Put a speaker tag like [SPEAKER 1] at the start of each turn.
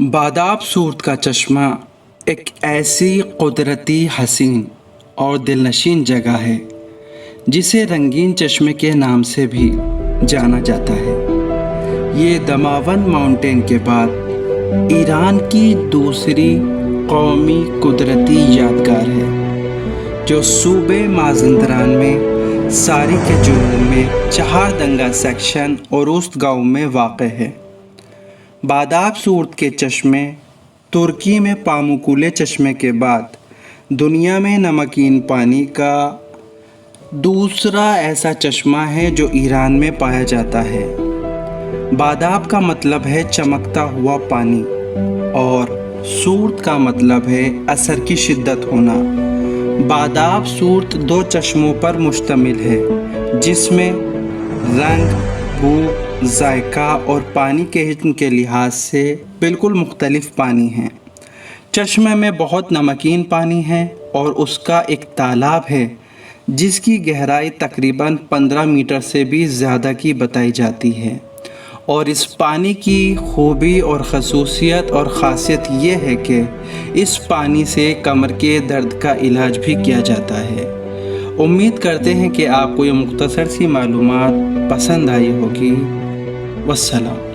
[SPEAKER 1] बादाब सूरत का चश्मा एक ऐसी कुदरती हसीन और दिलनशीन जगह है जिसे रंगीन चश्मे के नाम से भी जाना जाता है। ये दमावन माउंटेन के बाद ईरान की दूसरी कौमी कुदरती यादगार है जो सूबे माज़ंदरान में सारी के जुनूब में चहारदंगा सेक्शन और उस्त गाँव में वाक़ है। बादाब सूरत के चश्मे तुर्की में पामुकुले चश्मे के बाद दुनिया में नमकीन पानी का दूसरा ऐसा चश्मा है जो ईरान में पाया जाता है। बादाब का मतलब है चमकता हुआ पानी और सूरत का मतलब है असर की शिद्दत होना। बादाब सूरत दो चश्मों पर मुश्तमिल है जिसमें रंग, बू, जायका और पानी के हिस्म के लिहाज से बिल्कुल मुख्तलिफ पानी है। चश्मे में बहुत नमकीन पानी है और उसका एक तालाब है जिसकी गहराई तकरीबन 15 मीटर से भी ज़्यादा की बताई जाती है। और इस पानी की खूबी और खसूसियत और ख़ासियत ये है कि इस पानी से कमर के दर्द का इलाज भी किया जाता है। उम्मीद करते हैं कि आपको ये मुख्तसर सी मालूमात पसंद आई होगी। वस्सलाम।